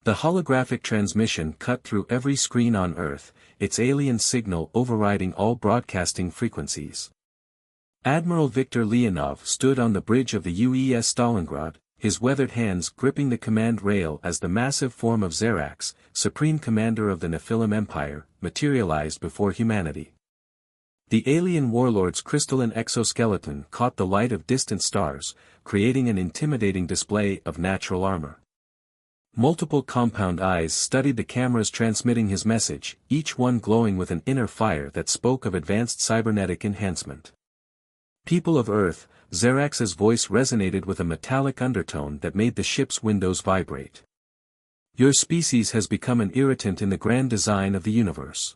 The holographic transmission cut through every screen on Earth, its alien signal overriding all broadcasting frequencies. Admiral Viktor Leonov stood on the bridge of the UES Stalingrad, his weathered hands gripping the command rail as the massive form of Xerax, supreme commander of the Nephilim Empire, materialized before humanity. The alien warlord's crystalline exoskeleton caught the light of distant stars, creating an intimidating display of natural armor. Multiple compound eyes studied the cameras transmitting his message, each one glowing with an inner fire that spoke of advanced cybernetic enhancement. People of Earth, Xerax's voice resonated with a metallic undertone that made the ship's windows vibrate. Your species has become an irritant in the grand design of the universe.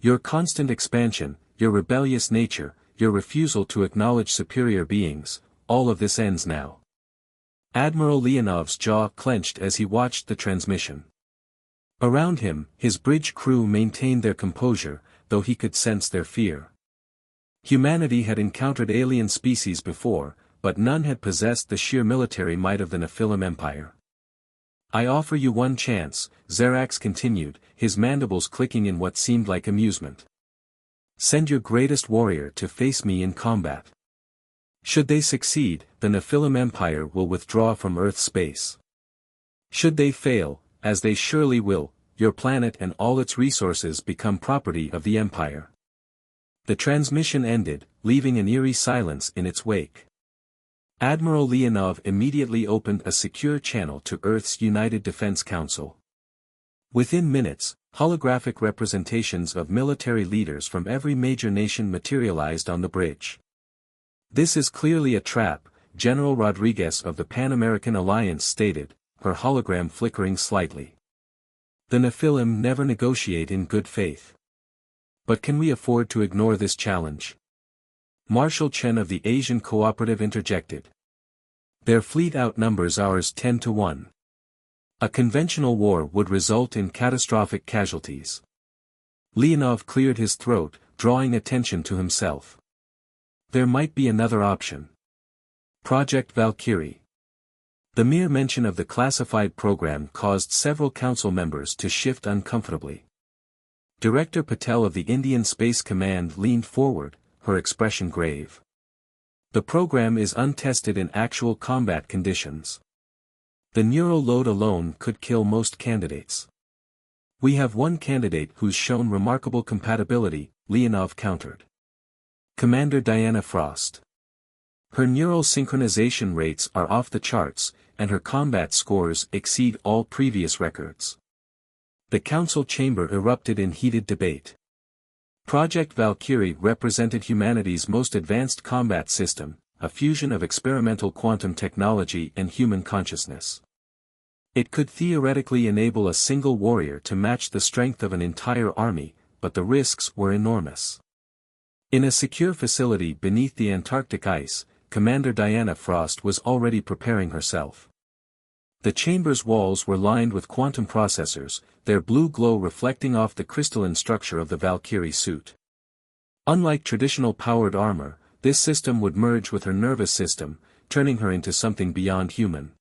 Your constant expansion, your rebellious nature, your refusal to acknowledge superior beings, all of this ends now. Admiral Leonov's jaw clenched as he watched the transmission. Around him, his bridge crew maintained their composure, though he could sense their fear. Humanity had encountered alien species before, but none had possessed the sheer military might of the Nephilim Empire. I offer you one chance, Xerax continued, his mandibles clicking in what seemed like amusement. Send your greatest warrior to face me in combat. Should they succeed, the Nephilim Empire will withdraw from Earth's space. Should they fail, as they surely will, your planet and all its resources become property of the Empire. The transmission ended, leaving an eerie silence in its wake. Admiral Leonov immediately opened a secure channel to Earth's United Defense Council. Within minutes, holographic representations of military leaders from every major nation materialized on the bridge. This is clearly a trap, General Rodriguez of the Pan-American Alliance stated, her hologram flickering slightly. The Nephilim never negotiate in good faith. But can we afford to ignore this challenge? Marshal Chen of the Asian Cooperative interjected. Their fleet outnumbers ours 10-1. A conventional war would result in catastrophic casualties. Leonov cleared his throat, drawing attention to himself. There might be another option. Project Valkyrie. The mere mention of the classified program caused several council members to shift uncomfortably. Director Patel of the Indian Space Command leaned forward, her expression grave. The program is untested in actual combat conditions. The neural load alone could kill most candidates. We have one candidate who's shown remarkable compatibility, Leonov countered. Commander Diana Frost. Her neural synchronization rates are off the charts, and her combat scores exceed all previous records. The council chamber erupted in heated debate. Project Valkyrie represented humanity's most advanced combat system, a fusion of experimental quantum technology and human consciousness. It could theoretically enable a single warrior to match the strength of an entire army, but the risks were enormous. In a secure facility beneath the Antarctic ice, Commander Diana Frost was already preparing herself. The chamber's walls were lined with quantum processors, their blue glow reflecting off the crystalline structure of the Valkyrie suit. Unlike traditional powered armor, this system would merge with her nervous system, turning her into something beyond human.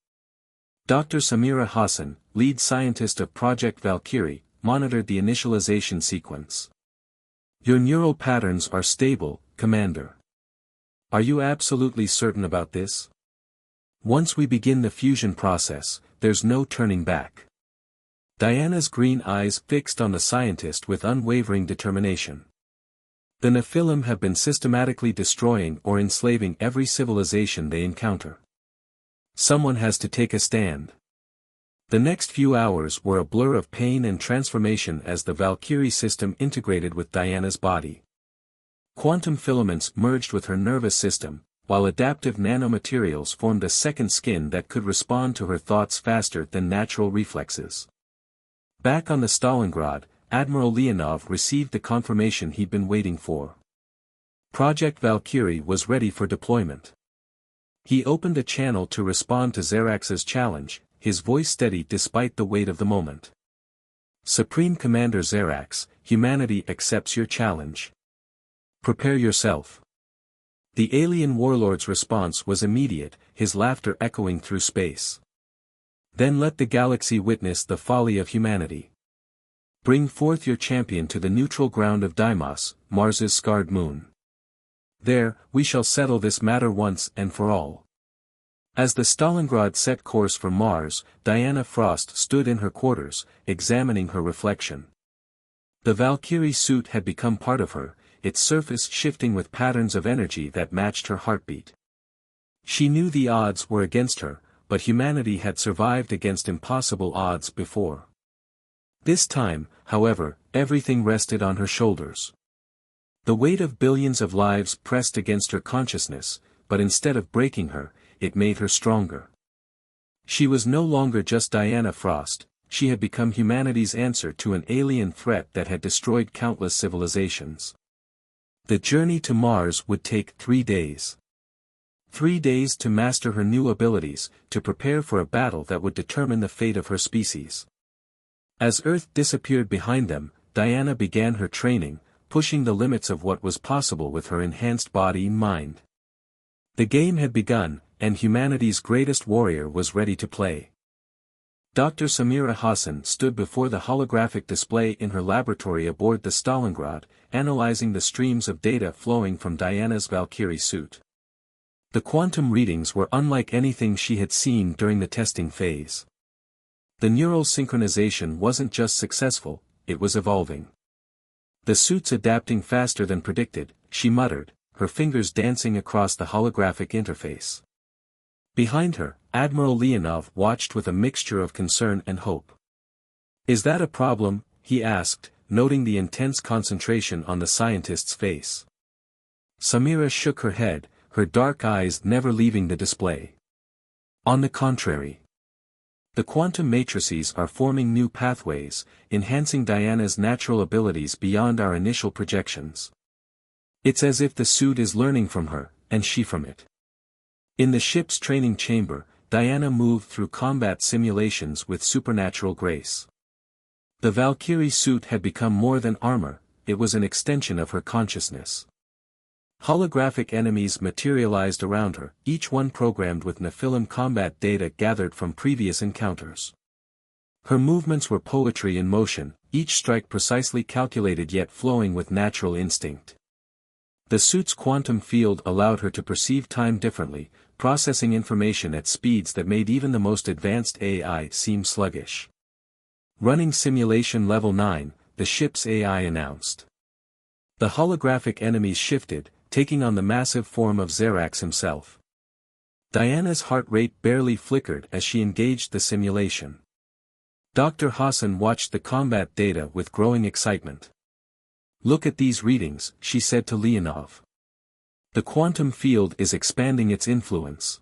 Dr. Samira Hassan, lead scientist of Project Valkyrie, monitored the initialization sequence. Your neural patterns are stable, Commander. Are you absolutely certain about this? Once we begin the fusion process, there's no turning back. Diana's green eyes fixed on the scientist with unwavering determination. The Nephilim have been systematically destroying or enslaving every civilization they encounter. Someone has to take a stand. The next few hours were a blur of pain and transformation as the Valkyrie system integrated with Diana's body. Quantum filaments merged with her nervous system, while adaptive nanomaterials formed a second skin that could respond to her thoughts faster than natural reflexes. Back on the Stalingrad, Admiral Leonov received the confirmation he'd been waiting for. Project Valkyrie was ready for deployment. He opened a channel to respond to Xerax's challenge, his voice steady despite the weight of the moment. Supreme Commander Xerax, humanity accepts your challenge. Prepare yourself. The alien warlord's response was immediate, his laughter echoing through space. Then let the galaxy witness the folly of humanity. Bring forth your champion to the neutral ground of Deimos, Mars's scarred moon. There, we shall settle this matter once and for all. As the Stalingrad set course for Mars, Diana Frost stood in her quarters, examining her reflection. The Valkyrie suit had become part of her, its surface shifting with patterns of energy that matched her heartbeat. She knew the odds were against her, but humanity had survived against impossible odds before. This time, however, everything rested on her shoulders. The weight of billions of lives pressed against her consciousness, but instead of breaking her, it made her stronger. She was no longer just Diana Frost, she had become humanity's answer to an alien threat that had destroyed countless civilizations. The journey to Mars would take 3 days. 3 days to master her new abilities, to prepare for a battle that would determine the fate of her species. As Earth disappeared behind them, Diana began her training, pushing the limits of what was possible with her enhanced body and mind. The game had begun, and humanity's greatest warrior was ready to play. Dr. Samira Hassan stood before the holographic display in her laboratory aboard the Stalingrad, analyzing the streams of data flowing from Diana's Valkyrie suit. The quantum readings were unlike anything she had seen during the testing phase. The neural synchronization wasn't just successful, it was evolving. The suit's adapting faster than predicted, she muttered, her fingers dancing across the holographic interface. Behind her, Admiral Leonov watched with a mixture of concern and hope. "Is that a problem?" he asked, noting the intense concentration on the scientist's face. Samira shook her head, her dark eyes never leaving the display. "On the contrary. The quantum matrices are forming new pathways, enhancing Diana's natural abilities beyond our initial projections. It's as if the suit is learning from her, and she from it." In the ship's training chamber, Diana moved through combat simulations with supernatural grace. The Valkyrie suit had become more than armor, it was an extension of her consciousness. Holographic enemies materialized around her, each one programmed with Nephilim combat data gathered from previous encounters. Her movements were poetry in motion, each strike precisely calculated yet flowing with natural instinct. The suit's quantum field allowed her to perceive time differently, processing information at speeds that made even the most advanced AI seem sluggish. "Running simulation level 9, the ship's AI announced." The holographic enemies shifted, taking on the massive form of Xerax himself. Diana's heart rate barely flickered as she engaged the simulation. Dr. Hassan watched the combat data with growing excitement. "Look at these readings," she said to Leonov. "The quantum field is expanding its influence.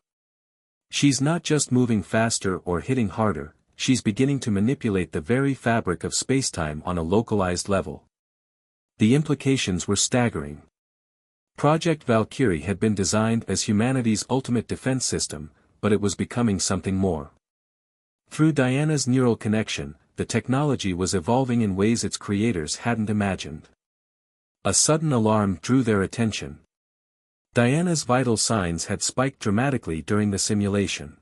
She's not just moving faster or hitting harder, she's beginning to manipulate the very fabric of spacetime on a localized level." The implications were staggering. Project Valkyrie had been designed as humanity's ultimate defense system, but it was becoming something more. Through Diana's neural connection, the technology was evolving in ways its creators hadn't imagined. A sudden alarm drew their attention. Diana's vital signs had spiked dramatically during the simulation.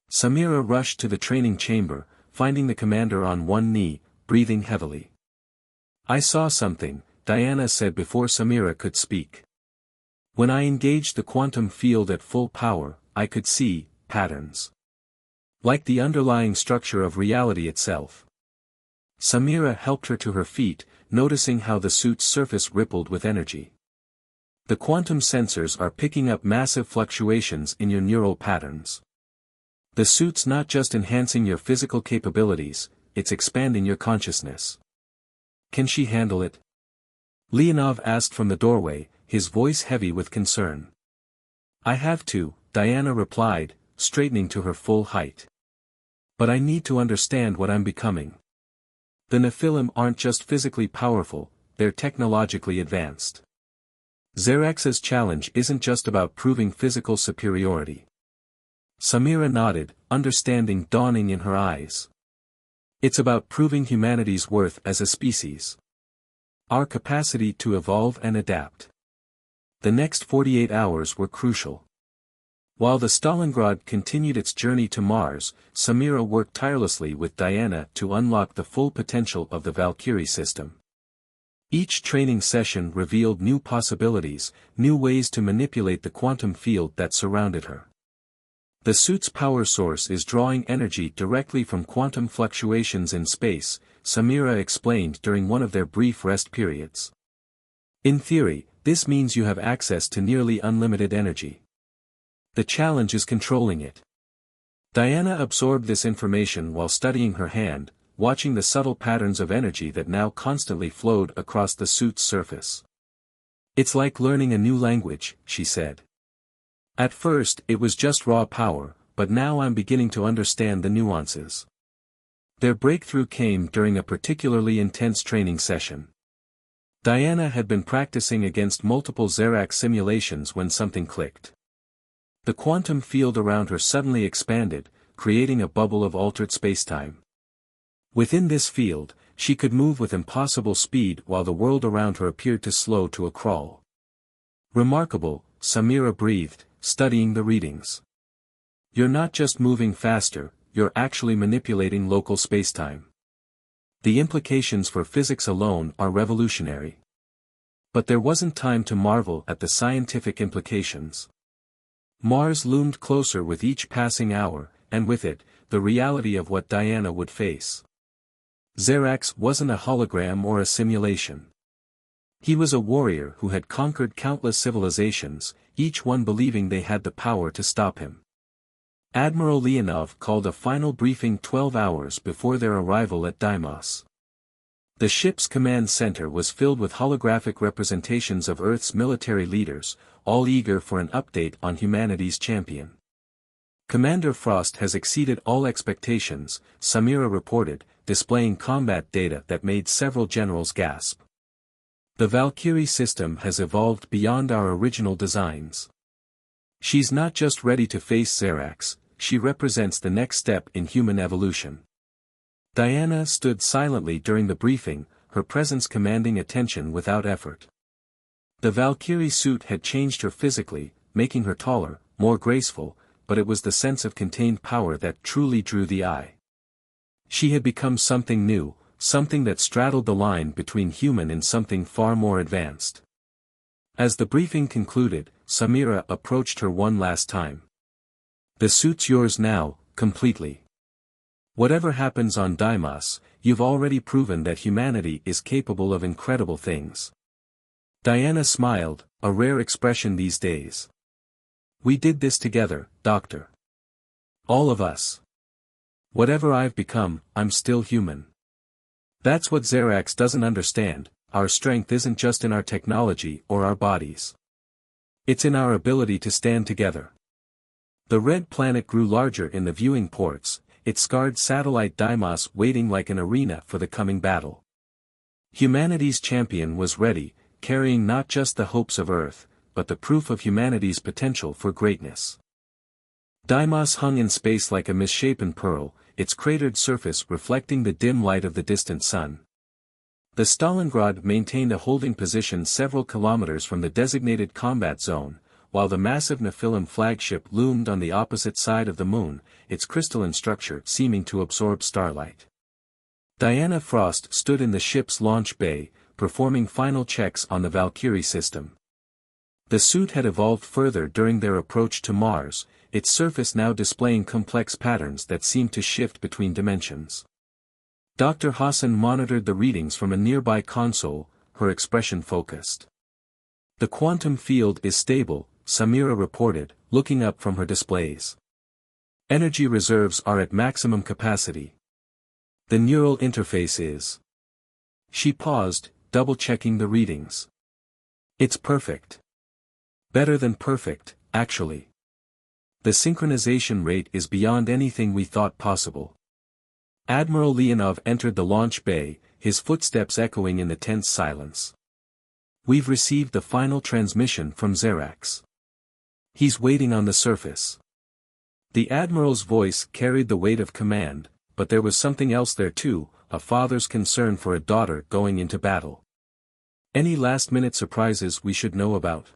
Samira rushed to the training chamber, finding the commander on one knee, breathing heavily. "I saw something," Diana said before Samira could speak. "When I engaged the quantum field at full power, I could see patterns. Like the underlying structure of reality itself." Samira helped her to her feet, noticing how the suit's surface rippled with energy. "The quantum sensors are picking up massive fluctuations in your neural patterns. The suit's not just enhancing your physical capabilities, it's expanding your consciousness." "Can she handle it?" Leonov asked from the doorway, his voice heavy with concern. "I have to," Diana replied, straightening to her full height. "But I need to understand what I'm becoming. The Nephilim aren't just physically powerful, they're technologically advanced. Xerax's challenge isn't just about proving physical superiority." Samira nodded, understanding dawning in her eyes. "It's about proving humanity's worth as a species. Our capacity to evolve and adapt." The next 48 hours were crucial. While the Stalingrad continued its journey to Mars, Samira worked tirelessly with Diana to unlock the full potential of the Valkyrie system. Each training session revealed new possibilities, new ways to manipulate the quantum field that surrounded her. The suit's power source is drawing energy directly from quantum fluctuations in space, Samira explained during one of their brief rest periods. In theory, this means you have access to nearly unlimited energy. The challenge is controlling it. Diana absorbed this information while studying her hand, watching the subtle patterns of energy that now constantly flowed across the suit's surface. It's like learning a new language, she said. At first it was just raw power, but now I'm beginning to understand the nuances. Their breakthrough came during a particularly intense training session. Diana had been practicing against multiple Xerax simulations when something clicked. The quantum field around her suddenly expanded, creating a bubble of altered spacetime. Within this field, she could move with impossible speed while the world around her appeared to slow to a crawl. Remarkable, Samira breathed, studying the readings. You're not just moving faster, you're actually manipulating local spacetime. The implications for physics alone are revolutionary. But there wasn't time to marvel at the scientific implications. Mars loomed closer with each passing hour, and with it, the reality of what Diana would face. Xerax wasn't a hologram or a simulation. He was a warrior who had conquered countless civilizations, each one believing they had the power to stop him. Admiral Leonov called a final briefing 12 hours before their arrival at Deimos. The ship's command center was filled with holographic representations of Earth's military leaders, all eager for an update on humanity's champion. Commander Frost has exceeded all expectations, Samira reported, displaying combat data that made several generals gasp. The Valkyrie system has evolved beyond our original designs. She's not just ready to face Xerax, she represents the next step in human evolution. Diana stood silently during the briefing, her presence commanding attention without effort. The Valkyrie suit had changed her physically, making her taller, more graceful, but it was the sense of contained power that truly drew the eye. She had become something new, something that straddled the line between human and something far more advanced. As the briefing concluded, Samira approached her one last time. The suit's yours now, completely. Whatever happens on Deimos, you've already proven that humanity is capable of incredible things. Diana smiled, a rare expression these days. We did this together, Doctor. All of us. Whatever I've become, I'm still human. That's what Xerax doesn't understand, our strength isn't just in our technology or our bodies. It's in our ability to stand together. The red planet grew larger in the viewing ports, its scarred satellite Deimos waiting like an arena for the coming battle. Humanity's champion was ready, carrying not just the hopes of Earth, but the proof of humanity's potential for greatness. Deimos hung in space like a misshapen pearl, its cratered surface reflecting the dim light of the distant sun. The Stalingrad maintained a holding position several kilometers from the designated combat zone, while the massive Nephilim flagship loomed on the opposite side of the moon, its crystalline structure seeming to absorb starlight. Diana Frost stood in the ship's launch bay, performing final checks on the Valkyrie system. The suit had evolved further during their approach to Mars, its surface now displaying complex patterns that seemed to shift between dimensions. Dr. Hassan monitored the readings from a nearby console, her expression focused. The quantum field is stable, Samira reported, looking up from her displays. Energy reserves are at maximum capacity. The neural interface is. She paused, double-checking the readings. It's perfect. Better than perfect, actually. The synchronization rate is beyond anything we thought possible. Admiral Leonov entered the launch bay, his footsteps echoing in the tense silence. We've received the final transmission from Xerax. He's waiting on the surface. The Admiral's voice carried the weight of command, but there was something else there too, a father's concern for a daughter going into battle. Any last-minute surprises we should know about?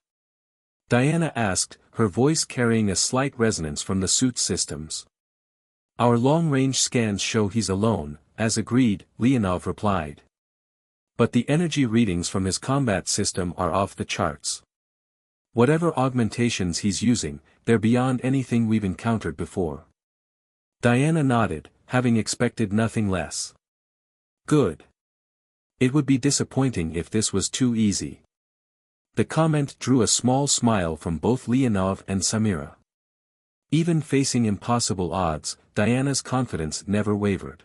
Diana asked, her voice carrying a slight resonance from the suit's systems. "Our long-range scans show he's alone," as agreed, Leonov replied. "But the energy readings from his combat system are off the charts. Whatever augmentations he's using, they're beyond anything we've encountered before." Diana nodded, having expected nothing less. "Good. It would be disappointing if this was too easy." The comment drew a small smile from both Leonov and Samira. Even facing impossible odds, Diana's confidence never wavered.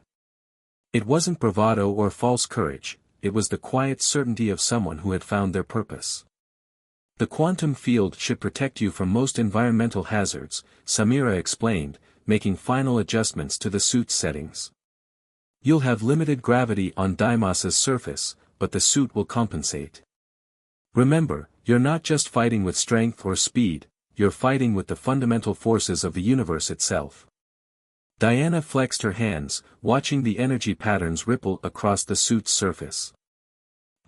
It wasn't bravado or false courage, it was the quiet certainty of someone who had found their purpose. "The quantum field should protect you from most environmental hazards," Samira explained, making final adjustments to the suit's settings. "You'll have limited gravity on Deimos's surface, but the suit will compensate. Remember, you're not just fighting with strength or speed, you're fighting with the fundamental forces of the universe itself." Diana flexed her hands, watching the energy patterns ripple across the suit's surface.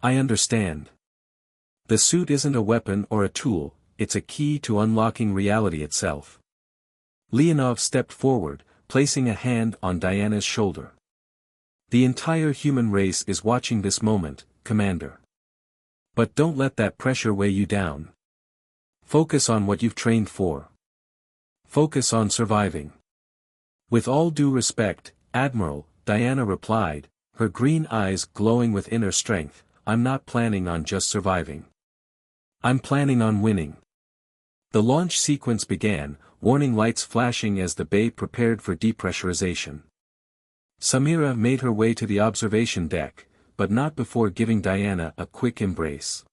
"I understand. The suit isn't a weapon or a tool, it's a key to unlocking reality itself." Leonov stepped forward, placing a hand on Diana's shoulder. "The entire human race is watching this moment, Commander. But don't let that pressure weigh you down. Focus on what you've trained for. Focus on surviving." "With all due respect, Admiral," Diana replied, her green eyes glowing with inner strength, "I'm not planning on just surviving. I'm planning on winning." The launch sequence began, warning lights flashing as the bay prepared for depressurization. Samira made her way to the observation deck, but not before giving Diana a quick embrace.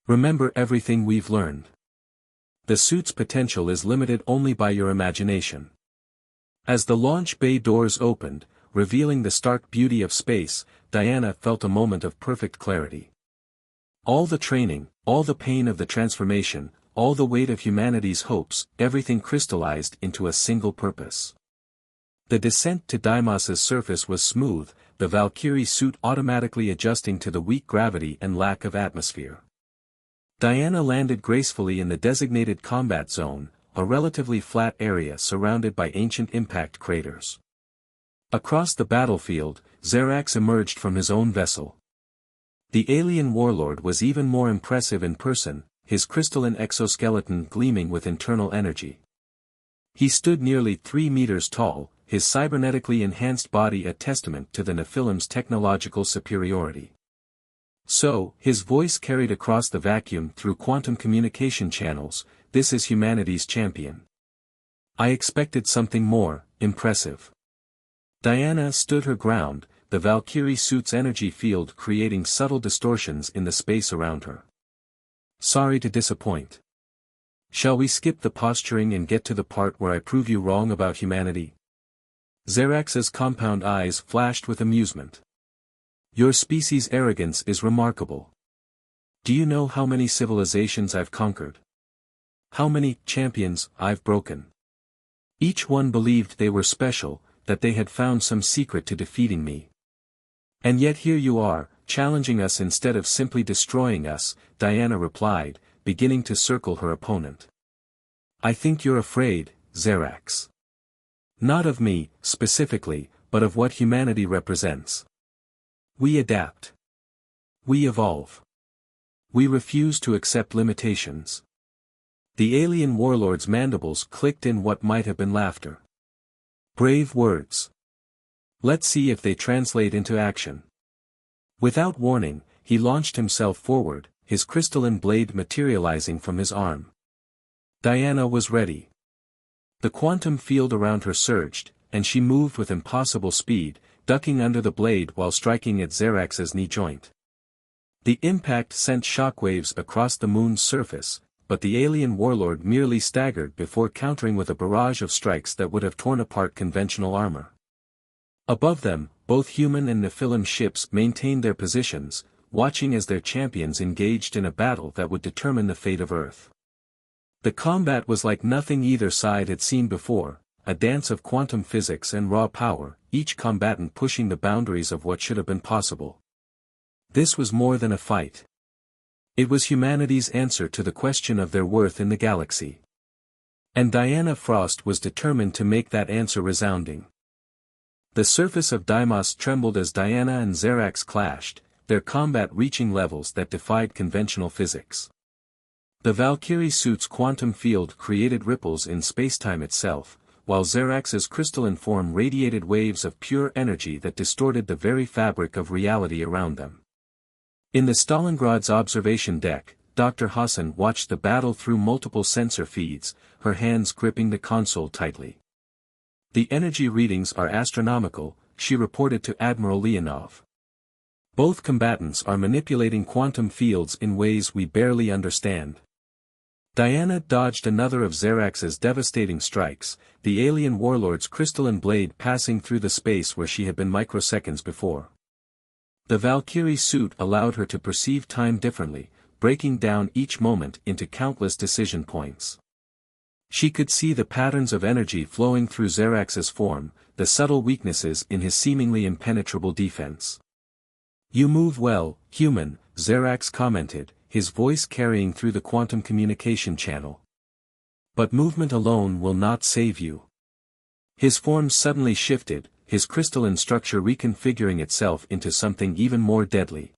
"Remember everything we've learned. The suit's potential is limited only by your imagination." As the launch bay doors opened, revealing the stark beauty of space, Diana felt a moment of perfect clarity. All the training, all the pain of the transformation, all the weight of humanity's hopes, everything crystallized into a single purpose. The descent to Deimos's surface was smooth, the Valkyrie suit automatically adjusting to the weak gravity and lack of atmosphere. Diana landed gracefully in the designated combat zone, a relatively flat area surrounded by ancient impact craters. Across the battlefield, Zerax emerged from his own vessel. The alien warlord was even more impressive in person, his crystalline exoskeleton gleaming with internal energy. He stood nearly 3 meters tall, his cybernetically enhanced body a testament to the Nephilim's technological superiority. "So," his voice carried across the vacuum through quantum communication channels, "this is humanity's champion. I expected something more impressive." Diana stood her ground, the Valkyrie suit's energy field creating subtle distortions in the space around her. "Sorry to disappoint. Shall we skip the posturing and get to the part where I prove you wrong about humanity?" Zerax's compound eyes flashed with amusement. "Your species' arrogance is remarkable. Do you know how many civilizations I've conquered? How many champions I've broken? Each one believed they were special, that they had found some secret to defeating me. And yet here you are, challenging us instead of simply destroying us," Diana replied, beginning to circle her opponent. "I think you're afraid, Zerax. Not of me, specifically, but of what humanity represents. We adapt. We evolve. We refuse to accept limitations." The alien warlord's mandibles clicked in what might have been laughter. Brave words. Let's see if they translate into action. Without warning, he launched himself forward, his crystalline blade materializing from his arm. Diana was ready. The quantum field around her surged, and she moved with impossible speed, ducking under the blade while striking at Zerax's knee joint. The impact sent shockwaves across the moon's surface, but the alien warlord merely staggered before countering with a barrage of strikes that would have torn apart conventional armor. Above them, both human and Nephilim ships maintained their positions, watching as their champions engaged in a battle that would determine the fate of Earth. The combat was like nothing either side had seen before, a dance of quantum physics and raw power, each combatant pushing the boundaries of what should have been possible. This was more than a fight. It was humanity's answer to the question of their worth in the galaxy. And Diana Frost was determined to make that answer resounding. The surface of Deimos trembled as Diana and Zerax clashed, their combat reaching levels that defied conventional physics. The Valkyrie suit's quantum field created ripples in spacetime itself, while Zerax's crystalline form radiated waves of pure energy that distorted the very fabric of reality around them. In the Stalingrad's observation deck, Dr. Hassan watched the battle through multiple sensor feeds, her hands gripping the console tightly. "The energy readings are astronomical," she reported to Admiral Leonov. "Both combatants are manipulating quantum fields in ways we barely understand." Diana dodged another of Zerax's devastating strikes, the alien warlord's crystalline blade passing through the space where she had been microseconds before. The Valkyrie suit allowed her to perceive time differently, breaking down each moment into countless decision points. She could see the patterns of energy flowing through Zerax's form, the subtle weaknesses in his seemingly impenetrable defense. "You move well, human," Zerax commented, his voice carrying through the quantum communication channel. "But movement alone will not save you." His form suddenly shifted, his crystalline structure reconfiguring itself into something even more deadly.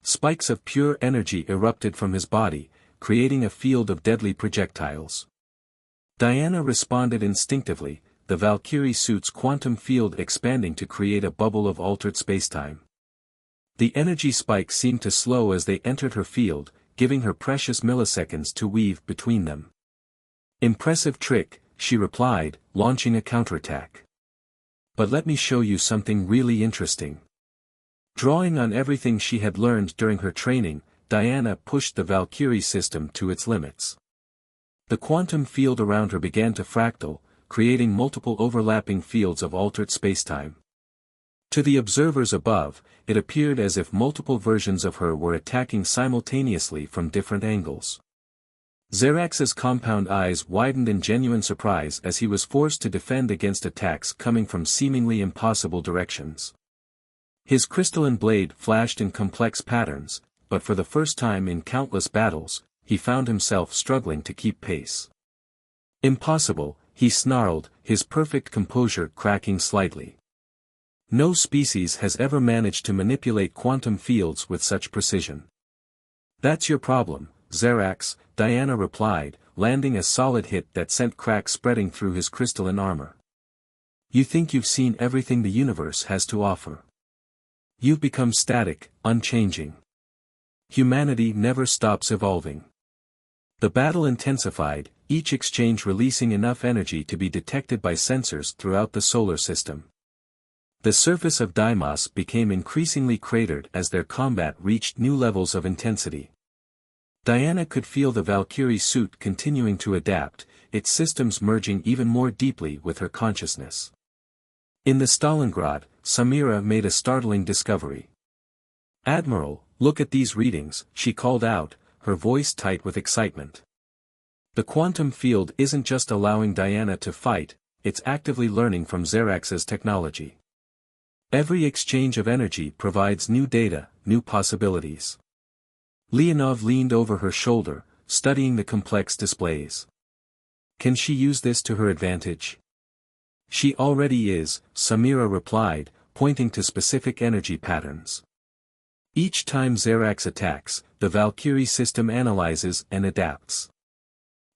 Spikes of pure energy erupted from his body, creating a field of deadly projectiles. Diana responded instinctively, the Valkyrie suit's quantum field expanding to create a bubble of altered spacetime. The energy spikes seemed to slow as they entered her field, giving her precious milliseconds to weave between them. "Impressive trick," she replied, launching a counterattack. "But let me show you something really interesting." Drawing on everything she had learned during her training, Diana pushed the Valkyrie system to its limits. The quantum field around her began to fractal, creating multiple overlapping fields of altered spacetime. To the observers above, it appeared as if multiple versions of her were attacking simultaneously from different angles. Zerax's compound eyes widened in genuine surprise as he was forced to defend against attacks coming from seemingly impossible directions. His crystalline blade flashed in complex patterns, but for the first time in countless battles, he found himself struggling to keep pace. "Impossible," he snarled, his perfect composure cracking slightly. "No species has ever managed to manipulate quantum fields with such precision." "That's your problem, Zerax," Diana replied, landing a solid hit that sent cracks spreading through his crystalline armor. "You think you've seen everything the universe has to offer. You've become static, unchanging. Humanity never stops evolving." The battle intensified, each exchange releasing enough energy to be detected by sensors throughout the solar system. The surface of Deimos became increasingly cratered as their combat reached new levels of intensity. Diana could feel the Valkyrie suit continuing to adapt, its systems merging even more deeply with her consciousness. In the Stalingrad, Samira made a startling discovery. "Admiral, look at these readings," she called out, her voice tight with excitement. The quantum field isn't just allowing Diana to fight, it's actively learning from Zerax's technology. Every exchange of energy provides new data, new possibilities. Leonov leaned over her shoulder, studying the complex displays. "Can she use this to her advantage?" "She already is," Samira replied, pointing to specific energy patterns. "Each time Zerax attacks, the Valkyrie system analyzes and adapts.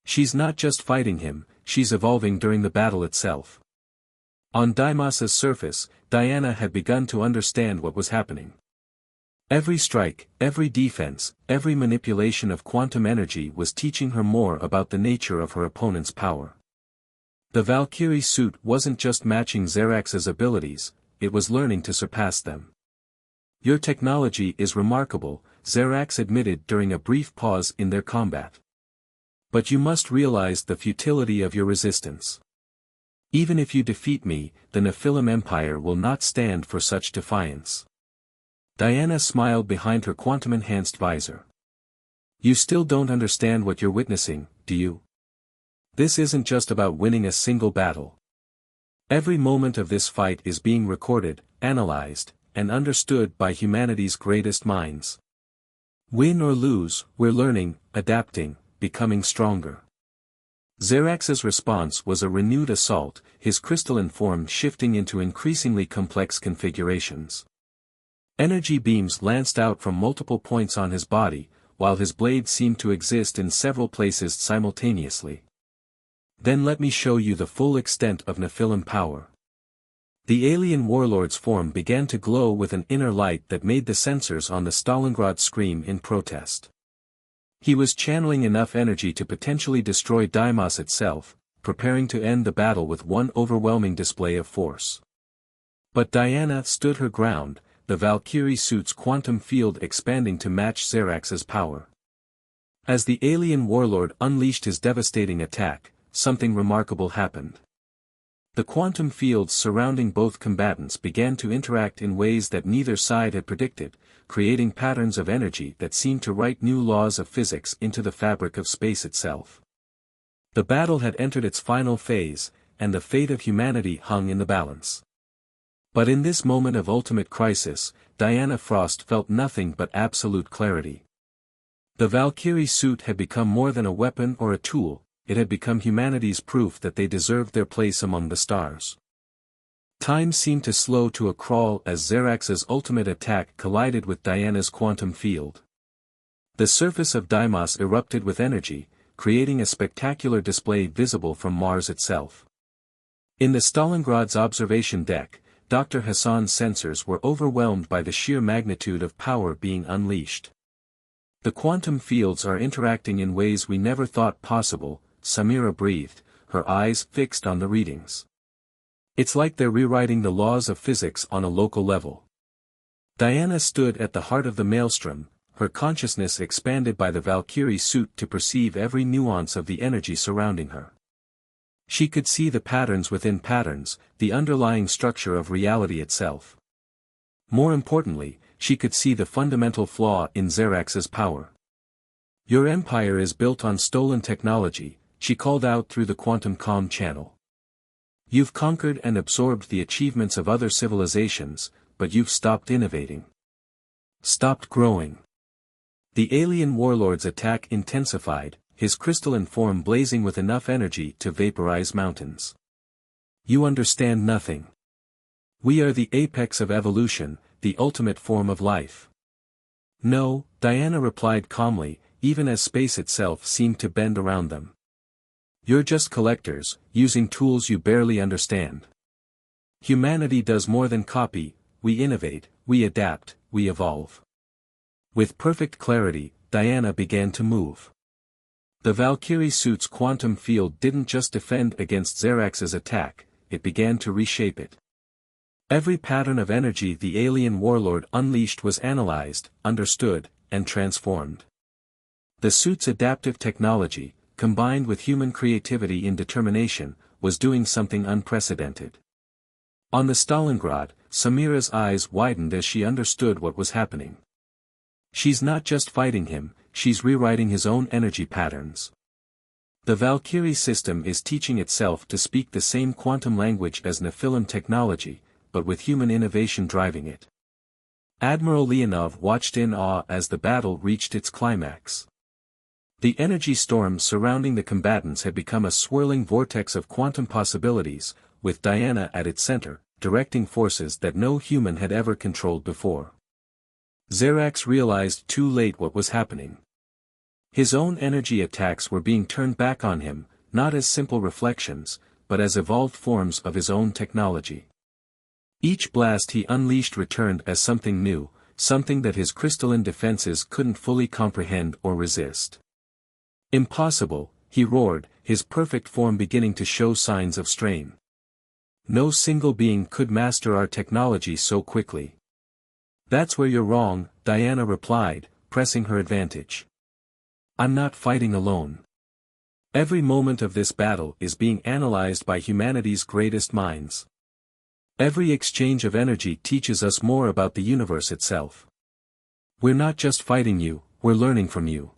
She's not just fighting him, she's evolving during the battle itself." On Deimos's surface, Diana had begun to understand what was happening. Every strike, every defense, every manipulation of quantum energy was teaching her more about the nature of her opponent's power. The Valkyrie suit wasn't just matching Zerax's abilities, it was learning to surpass them. "Your technology is remarkable," Zerax admitted during a brief pause in their combat. "But you must realize the futility of your resistance. Even if you defeat me, the Nephilim Empire will not stand for such defiance." Diana smiled behind her quantum-enhanced visor. "You still don't understand what you're witnessing, do you? This isn't just about winning a single battle. Every moment of this fight is being recorded, analyzed, and understood by humanity's greatest minds. Win or lose, we're learning, adapting, becoming stronger." Xerax's response was a renewed assault, his crystalline form shifting into increasingly complex configurations. Energy beams lanced out from multiple points on his body, while his blade seemed to exist in several places simultaneously. Then let me show you the full extent of Nephilim power. The alien warlord's form began to glow with an inner light that made the sensors on the Stalingrad scream in protest. He was channeling enough energy to potentially destroy Deimos itself, preparing to end the battle with one overwhelming display of force. But Diana stood her ground, the Valkyrie suit's quantum field expanding to match Xerax's power. As the alien warlord unleashed his devastating attack, something remarkable happened. The quantum fields surrounding both combatants began to interact in ways that neither side had predicted, creating patterns of energy that seemed to write new laws of physics into the fabric of space itself. The battle had entered its final phase, and the fate of humanity hung in the balance. But in this moment of ultimate crisis, Diana Frost felt nothing but absolute clarity. The Valkyrie suit had become more than a weapon or a tool, it had become humanity's proof that they deserved their place among the stars. Time seemed to slow to a crawl as Xerax's ultimate attack collided with Diana's quantum field. The surface of Deimos erupted with energy, creating a spectacular display visible from Mars itself. In the Stalingrad's observation deck, Dr. Hassan's sensors were overwhelmed by the sheer magnitude of power being unleashed. The quantum fields are interacting in ways we never thought possible, Samira breathed, her eyes fixed on the readings. It's like they're rewriting the laws of physics on a local level. Diana stood at the heart of the maelstrom, her consciousness expanded by the Valkyrie suit to perceive every nuance of the energy surrounding her. She could see the patterns within patterns, the underlying structure of reality itself. More importantly, she could see the fundamental flaw in Xerax's power. "Your empire is built on stolen technology," she called out through the quantum comm channel. "You've conquered and absorbed the achievements of other civilizations, but you've stopped innovating. Stopped growing." The alien warlord's attack intensified, his crystalline form blazing with enough energy to vaporize mountains. "You understand nothing. We are the apex of evolution, the ultimate form of life." "No," Diana replied calmly, even as space itself seemed to bend around them. "You're just collectors, using tools you barely understand. Humanity does more than copy, we innovate, we adapt, we evolve." With perfect clarity, Diana began to move. The Valkyrie suit's quantum field didn't just defend against Xerax's attack, it began to reshape it. Every pattern of energy the alien warlord unleashed was analyzed, understood, and transformed. The suit's adaptive technology, combined with human creativity and determination, was doing something unprecedented. On the Stalingrad, Samira's eyes widened as she understood what was happening. She's not just fighting him, she's rewriting his own energy patterns. The Valkyrie system is teaching itself to speak the same quantum language as Nephilim technology, but with human innovation driving it. Admiral Leonov watched in awe as the battle reached its climax. The energy storm surrounding the combatants had become a swirling vortex of quantum possibilities, with Diana at its center, directing forces that no human had ever controlled before. Xerax realized too late what was happening. His own energy attacks were being turned back on him, not as simple reflections, but as evolved forms of his own technology. Each blast he unleashed returned as something new, something that his crystalline defenses couldn't fully comprehend or resist. "Impossible," he roared, his perfect form beginning to show signs of strain. "No single being could master our technology so quickly." "That's where you're wrong," Diana replied, pressing her advantage. "I'm not fighting alone. Every moment of this battle is being analyzed by humanity's greatest minds. Every exchange of energy teaches us more about the universe itself. We're not just fighting you, we're learning from you."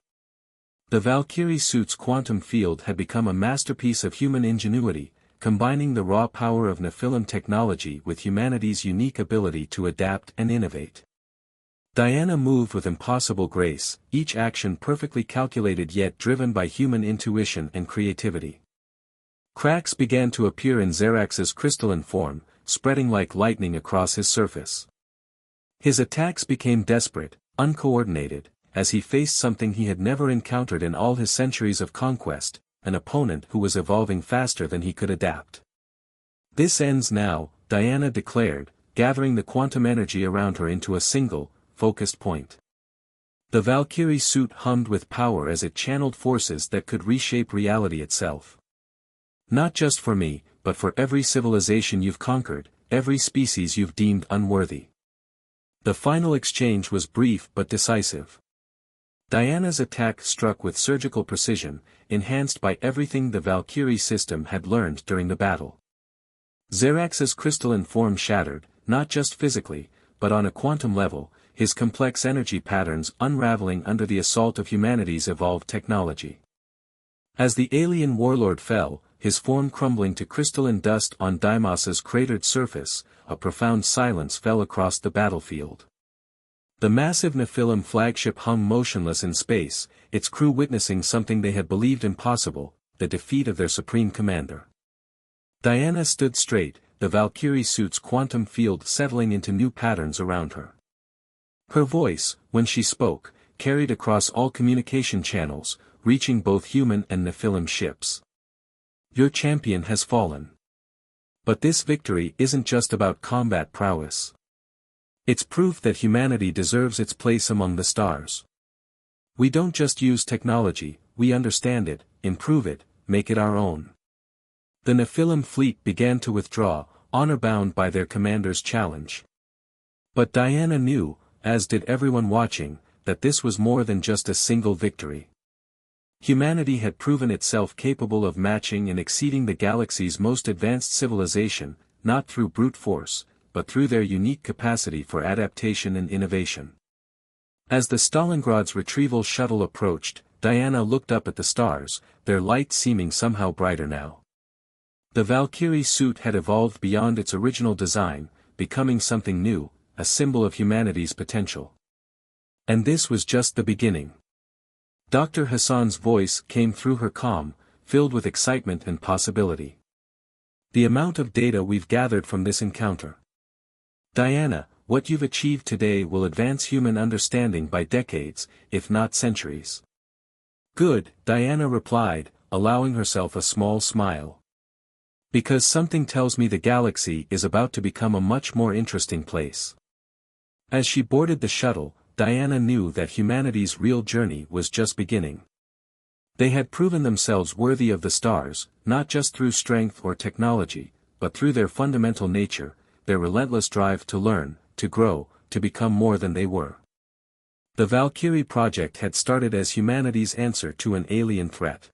The Valkyrie suit's quantum field had become a masterpiece of human ingenuity, combining the raw power of Nephilim technology with humanity's unique ability to adapt and innovate. Diana moved with impossible grace, each action perfectly calculated yet driven by human intuition and creativity. Cracks began to appear in Zerax's crystalline form, spreading like lightning across his surface. His attacks became desperate, uncoordinated, as he faced something he had never encountered in all his centuries of conquest, an opponent who was evolving faster than he could adapt. "This ends now," Diana declared, gathering the quantum energy around her into a single, focused point. The Valkyrie suit hummed with power as it channeled forces that could reshape reality itself. "Not just for me, but for every civilization you've conquered, every species you've deemed unworthy." The final exchange was brief but decisive. Diana's attack struck with surgical precision, enhanced by everything the Valkyrie system had learned during the battle. Zerax's crystalline form shattered, not just physically, but on a quantum level, his complex energy patterns unraveling under the assault of humanity's evolved technology. As the alien warlord fell, his form crumbling to crystalline dust on Deimos's cratered surface, a profound silence fell across the battlefield. The massive Nephilim flagship hung motionless in space, its crew witnessing something they had believed impossible, the defeat of their supreme commander. Diana stood straight, the Valkyrie suit's quantum field settling into new patterns around her. Her voice, when she spoke, carried across all communication channels, reaching both human and Nephilim ships. "Your champion has fallen. But this victory isn't just about combat prowess. It's proof that humanity deserves its place among the stars. We don't just use technology, we understand it, improve it, make it our own." The Nephilim fleet began to withdraw, honor-bound by their commander's challenge. But Diana knew, as did everyone watching, that this was more than just a single victory. Humanity had proven itself capable of matching and exceeding the galaxy's most advanced civilization, not through brute force, but through their unique capacity for adaptation and innovation. As the Stalingrad's retrieval shuttle approached, Diana looked up at the stars, their light seeming somehow brighter now. The Valkyrie suit had evolved beyond its original design, becoming something new, a symbol of humanity's potential. And this was just the beginning. Dr. Hassan's voice came through her calm, filled with excitement and possibility. "The amount of data we've gathered from this encounter. Diana, what you've achieved today will advance human understanding by decades, if not centuries." "Good," Diana replied, allowing herself a small smile. "Because something tells me the galaxy is about to become a much more interesting place." As she boarded the shuttle, Diana knew that humanity's real journey was just beginning. They had proven themselves worthy of the stars, not just through strength or technology, but through their fundamental nature, their relentless drive to learn, to grow, to become more than they were. The Valkyrie project had started as humanity's answer to an alien threat.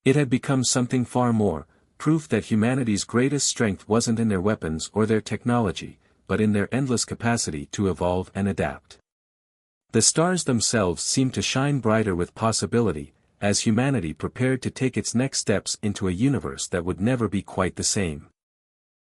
It had become something far more, proof that humanity's greatest strength wasn't in their weapons or their technology, but in their endless capacity to evolve and adapt. The stars themselves seemed to shine brighter with possibility, as humanity prepared to take its next steps into a universe that would never be quite the same.